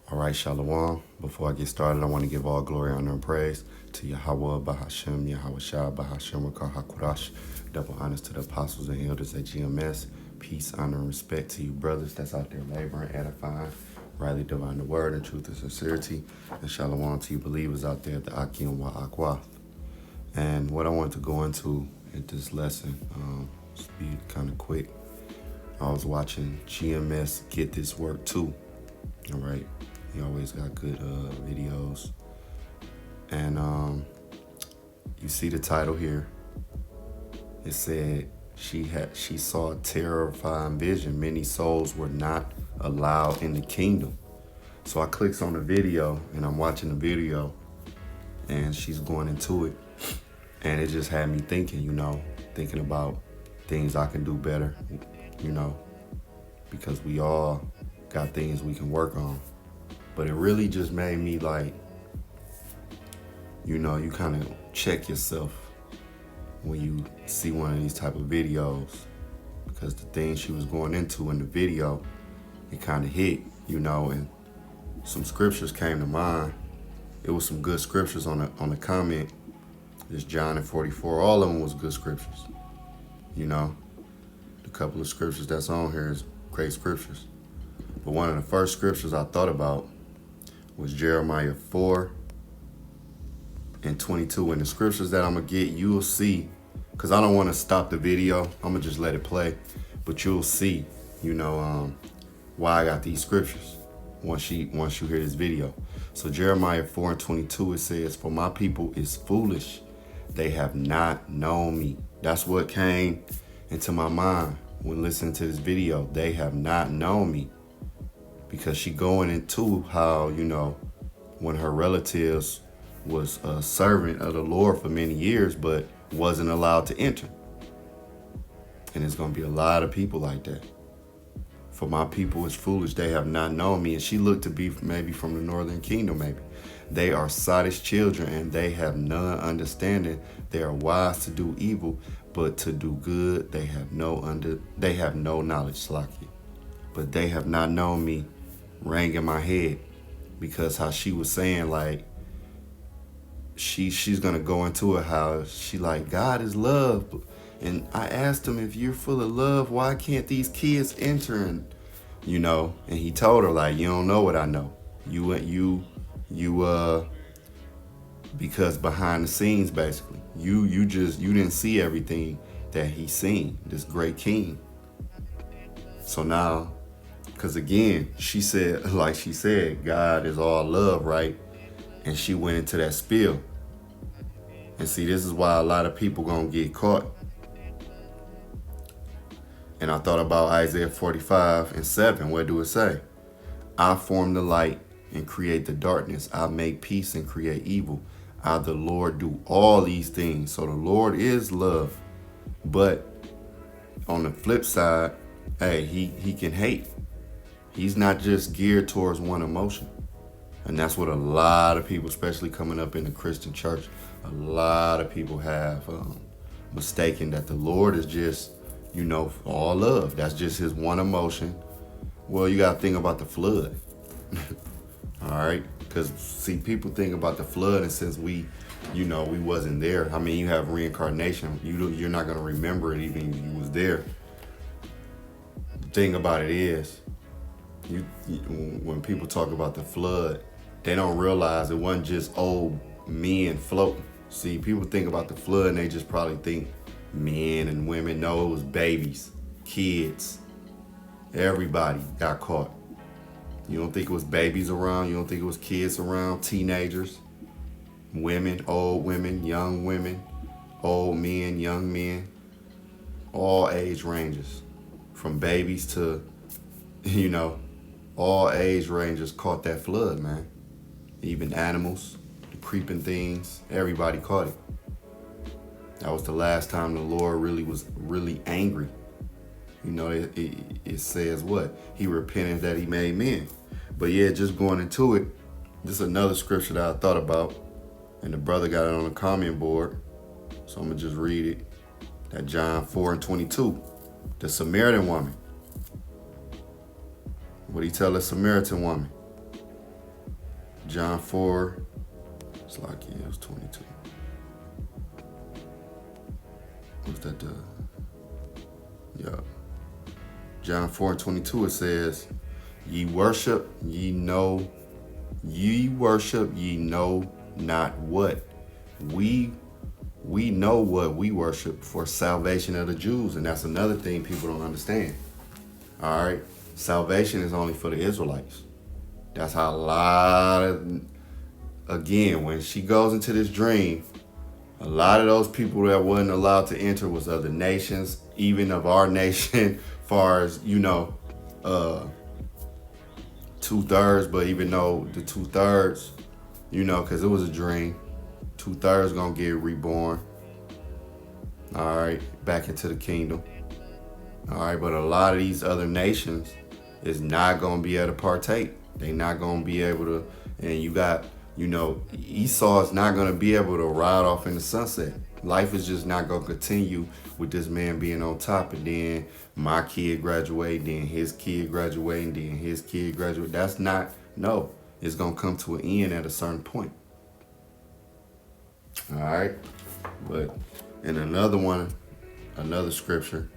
All right, Shalom. Before I get started, I want to give all glory, honor, and praise to Yahweh, Bahashem, Yahweh Shah, Bahashem, Rakah HaKodash. Double honors to the apostles and elders at GMS. Peace, honor, and respect to you brothers that's out there laboring, edifying, rightly dividing the word in truth and sincerity. And Shalom to you believers out there at the Akim Wa Akwath. And what I want to go into at this lesson, just be kind of quick. I was watching GMS Get This Work Too. All right. He always got good videos. And you see the title here. It said she saw a terrifying vision. Many souls were not allowed in the kingdom. So I clicked on the video and I'm watching the video and she's going into it. And it just had me thinking, thinking about things I can do better, because we all got things we can work on. But it really just made me like, you kind of check yourself when you see one of these type of videos, because the things she was going into in the video, it kind of hit, and some scriptures came to mind. It was some good scriptures on the comment. It's John and 44. All of them was good scriptures. The couple of scriptures that's on here is great scriptures. But one of the first scriptures I thought about was Jeremiah 4 and 22. And the scriptures that I'm going to get, you'll see, because I don't want to stop the video. I'm going to just let it play. But you'll see, why I got these scriptures once you hear this video. So Jeremiah 4 and 22, it says, "For my people is foolish. They have not known me." That's what came into my mind when listening to this video. They have not known me. Because she going into how, when her relatives was a servant of the Lord for many years, but wasn't allowed to enter. And there's going to be a lot of people like that. For my people is foolish. They have not known me. And she looked to be maybe from the northern kingdom, maybe. They are sottish children and they have none understanding. They are wise to do evil, but to do good, they have no knowledge, Slaki. But they have not known me, rang in my head, because how she was saying, like, she's gonna go into it how she like, God is love, and I asked him, if you're full of love, why can't these kids enter? And and he told her, like, you don't know what I know. You because behind the scenes, basically, you didn't see everything that he seen, this great king. So now, because again, she said, God is all love, right? And she went into that spiel. And see, this is why a lot of people gonna get caught. And I thought about Isaiah 45 and 7. What do it say? I form the light and create the darkness. I make peace and create evil. I, the Lord, do all these things. So the Lord is love. But on the flip side, hey, he can hate. He's not just geared towards one emotion. And that's what a lot of people, especially coming up in the Christian church, a lot of people have mistaken that the Lord is just, all love. That's just his one emotion. Well, you got to think about the flood. All right? Because, see, people think about the flood, and since we wasn't there. I mean, you have reincarnation. You're not going to remember it even if you was there. The thing about it is, when people talk about the flood, they don't realize it wasn't just old men floating. See, people think about the flood and they just probably think men and women. No, it was babies, kids. Everybody got caught. You don't think it was babies around? You don't think it was kids around? Teenagers, women, old women, young women, old men, young men, all age ranges, from babies to, all age ranges caught that flood, man. Even animals, the creeping things, everybody caught it. That was the last time the Lord was really angry. It says what? He repented that he made men. But yeah, just going into it, this is another scripture that I thought about, and the brother got it on the comment board. So I'm going to just read it. That John 4 and 22, the Samaritan woman. What did he tell the Samaritan woman? John 4. It's like, yeah, it was 22. What's that? Yeah. John 4:22, it says, ye worship ye know not what. We know what we worship, for salvation of the Jews. And that's another thing people don't understand. All right. Salvation is only for the Israelites. That's how a lot of, again, when she goes into this dream, a lot of those people that wasn't allowed to enter was other nations, even of our nation, far as, 2/3, but even though the 2/3, because it was a dream, 2/3 gonna get reborn, all right, back into the kingdom, all right, but a lot of these other nations is not gonna be able to partake. They not gonna be able to, and you got, Esau is not gonna be able to ride off in the sunset. Life is just not gonna continue with this man being on top, and then my kid graduate, then his kid graduate, and then his kid graduate. That's not, no. It's gonna come to an end at a certain point. All right, but in another scripture,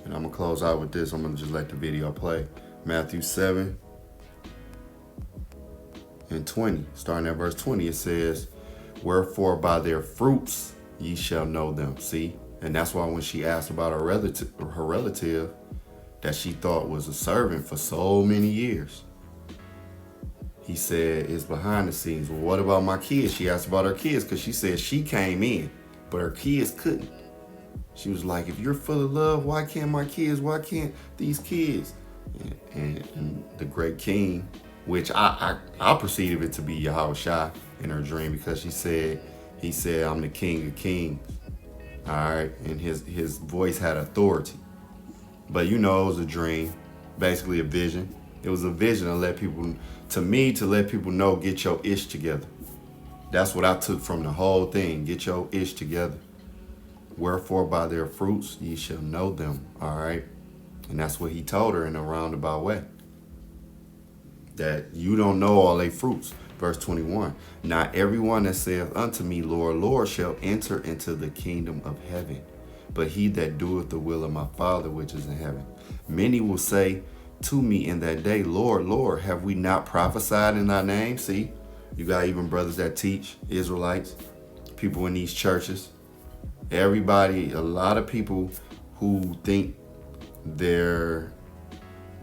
and I'm gonna close out with this. I'm gonna just let the video play. Matthew 7:20, starting at verse 20, it says, wherefore by their fruits ye shall know them. See, and that's why when she asked about her relative that she thought was a servant for so many years, he said it's behind the scenes. Well, what about my kids? She asked about her kids because she said she came in, but her kids couldn't. She was like, if you're full of love, why can't my kids? Why can't these kids? And the great king, which I perceived it to be Yahushua in her dream, because he said, I'm the King of Kings. All right, and his voice had authority. But it was a dream, basically a vision. It was a vision to let people know, get your ish together. That's what I took from the whole thing. Get your ish together. Wherefore by their fruits ye shall know them. All right. And that's what he told her in a roundabout way. That you don't know all their fruits. Verse 21. Not everyone that saith unto me, Lord, Lord, shall enter into the kingdom of heaven, but he that doeth the will of my Father which is in heaven. Many will say to me in that day, Lord, Lord, have we not prophesied in thy name? See, you got even brothers that teach, Israelites, people in these churches. Everybody, a lot of people who think they're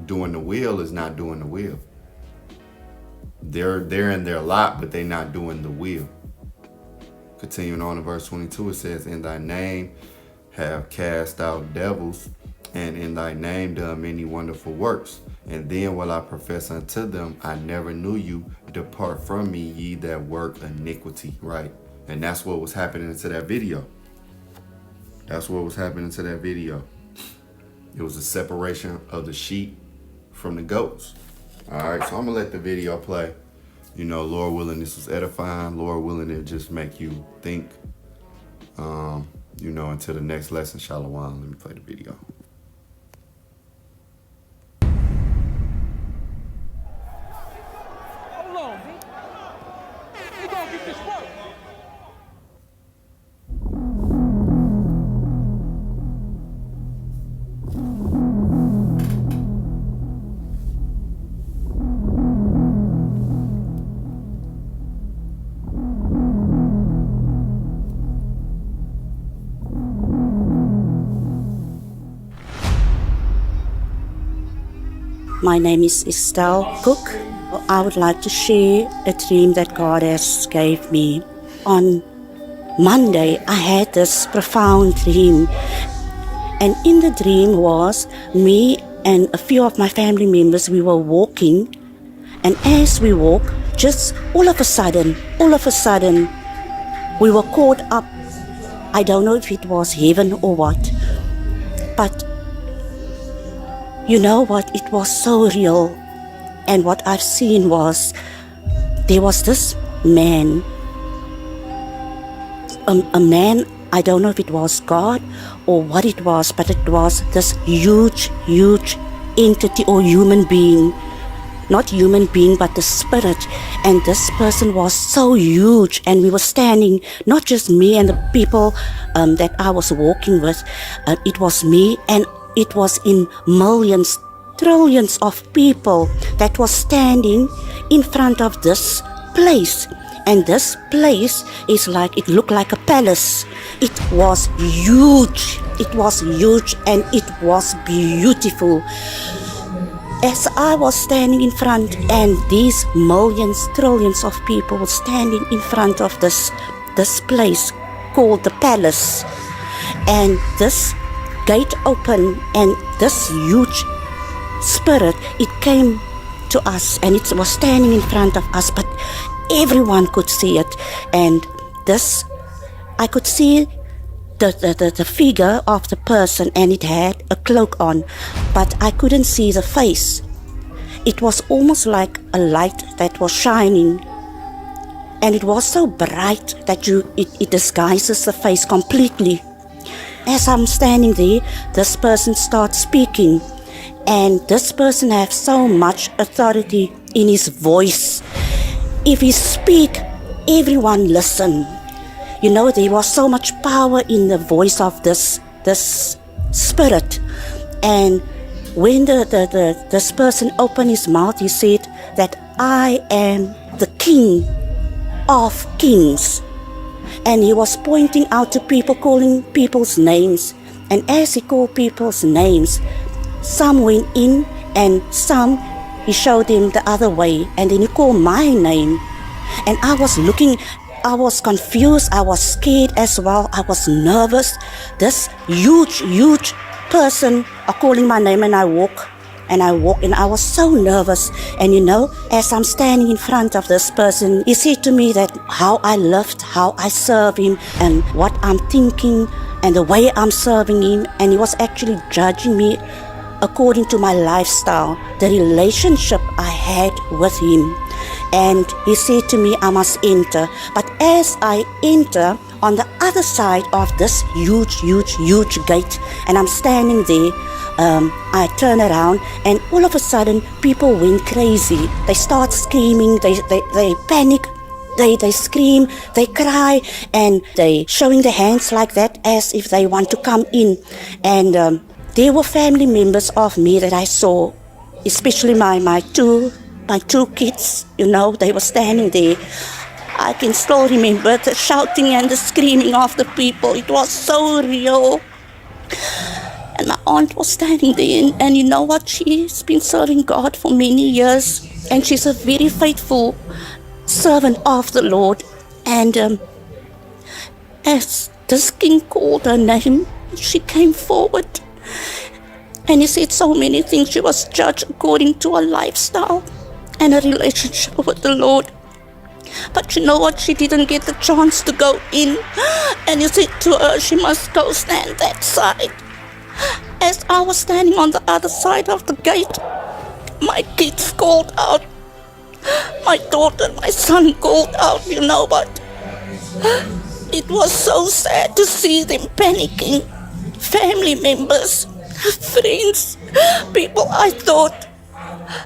doing the will is not doing the will. They're in their lot, but they're not doing the will. Continuing on in verse 22, it says, in thy name have cast out devils, and in thy name done many wonderful works. And then will I profess unto them, I never knew you. Depart from me, ye that work iniquity. Right? And that's what was happening to that video. That's what was happening to that video. It was a separation of the sheep from the goats. All right, so I'm going to let the video play. Lord willing, this was edifying. Lord willing, it just make you think. Until the next lesson, Shalom. Let me play the video. Hold on, B. We gonna get this work. My name is Estelle Cook. I would like to share a dream that God has gave me. On Monday, I had this profound dream. And in the dream was me and a few of my family members, we were walking. And as we walk, just all of a sudden, we were caught up. I don't know if it was heaven or what. But you know what? It was so real. And what I've seen was, there was this man, a man, I don't know if it was God or what it was, but it was this huge entity or human being not human being, but the spirit. And this person was so huge, and we were standing, not just me and the people that I was walking with. It was me, and it was in millions, trillions of people that was standing in front of this place. And this place is like, it looked like a palace. It was huge. It was huge, and it was beautiful. As I was standing in front, and these millions, trillions of people were standing in front of this place called the palace, and this gate opened, and this huge spirit, it came to us, and it was standing in front of us, but everyone could see it. And this, I could see the figure of the person, and it had a cloak on, but I couldn't see the face. It was almost like a light that was shining, and it was so bright that it disguises the face completely. As I'm standing there, this person starts speaking, and this person has so much authority in his voice. If he speak, everyone listen. You know, there was so much power in the voice of this spirit. And when this person opened his mouth, he said that I am the King of Kings. And he was pointing out to people, calling people's names. And as he called people's names, some went in and some he showed them the other way. And then he called my name. And I was looking, I was confused, I was scared as well, I was nervous. This huge person are calling my name, and I walk and I was so nervous. And you know, as I'm standing in front of this person, he said to me that how I loved, how I serve him, and what I'm thinking, and the way I'm serving him. And he was actually judging me according to my lifestyle, the relationship I had with him. And he said to me, I must enter. But as I enter, on the other side of this huge gate, and I'm standing there, I turn around, and all of a sudden, people went crazy. They start screaming, they panic, they scream, they cry, and they showing their hands like that as if they want to come in. And there were family members of me that I saw, especially my two kids, you know, they were standing there. I can still remember the shouting and the screaming of the people. It was so real. And my aunt was standing there, and you know what? She's been serving God for many years, and she's a very faithful servant of the Lord. And as this king called her name, she came forward. And he said so many things. She was judged according to her lifestyle and a relationship with the Lord. But you know what? She didn't get the chance to go in. And he said to her, she must go stand that side. As I was standing on the other side of the gate, my kids called out. My daughter and my son called out, you know what? It was so sad to see them panicking. Family members, friends, people I thought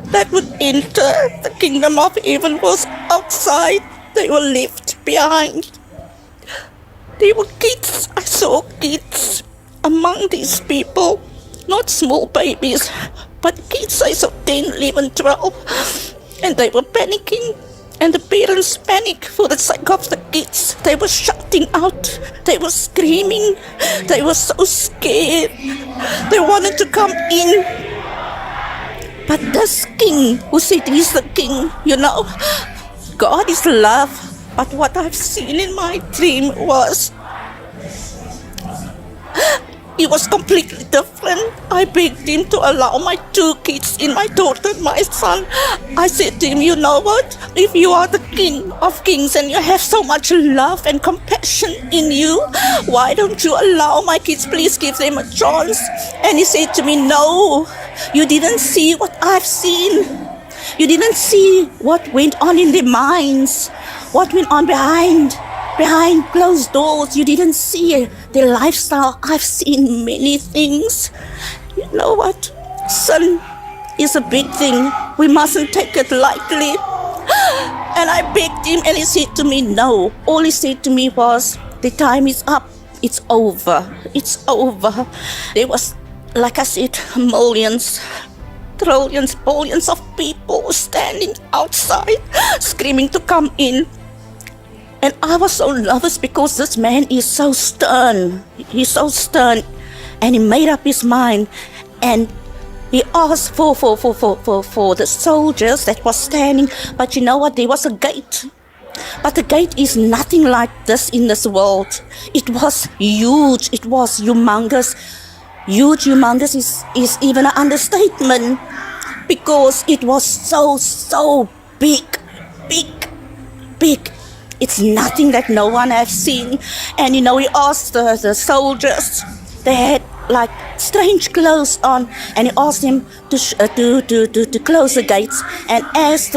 that would enter the kingdom of heaven was outside. They were left behind. There were kids. I saw kids among these people. Not small babies, but kids, I saw 10, 11, 12. And they were panicking. And the parents panicked for the sake of the kids. They were shouting out. They were screaming. They were so scared. They wanted to come in. But this king, who said he's the king, you know, God is love. But what I've seen in my dream was, he was completely different. I begged him to allow my two kids in, my daughter and my son. I said to him, you know what? If you are the King of Kings and you have so much love and compassion in you, why don't you allow my kids? Please give them a chance. And he said to me, no, you didn't see what I've seen. You didn't see what went on in their minds, what went on behind closed doors. You didn't see their lifestyle. I've seen many things. You know what, son? is a big thing. We mustn't take it lightly. And I begged him, and he said to me, no. All he said to me was, the time is up. It's over. It's over. There was, like I said, millions, trillions, billions of people standing outside, screaming to come in. And I was so nervous because this man is so stern. He's so stern. And he made up his mind. And he asked for the soldiers that was standing. But you know what? There was a gate. But the gate is nothing like this in this world. It was huge. It was humongous. Huge, humongous is even an understatement. Because it was so big. It's nothing that no one has seen. And you know, he asked the soldiers, they had like strange clothes on, and he asked them to close the gates. And as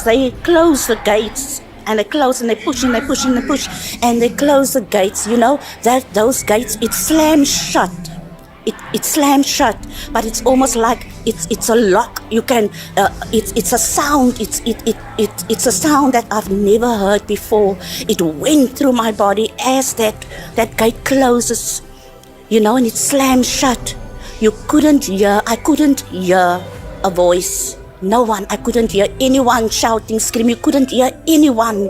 they close the gates, and they close and they push and they push and they push, and they close the gates, you know, that those gates, it slams shut. It slams shut, but it's almost like it's a lock. You can it's a sound. It's a sound that I've never heard before. It went through my body as that gate closes, you know, and it slams shut. I couldn't hear a voice. No one. I couldn't hear anyone shouting, screaming. You couldn't hear anyone.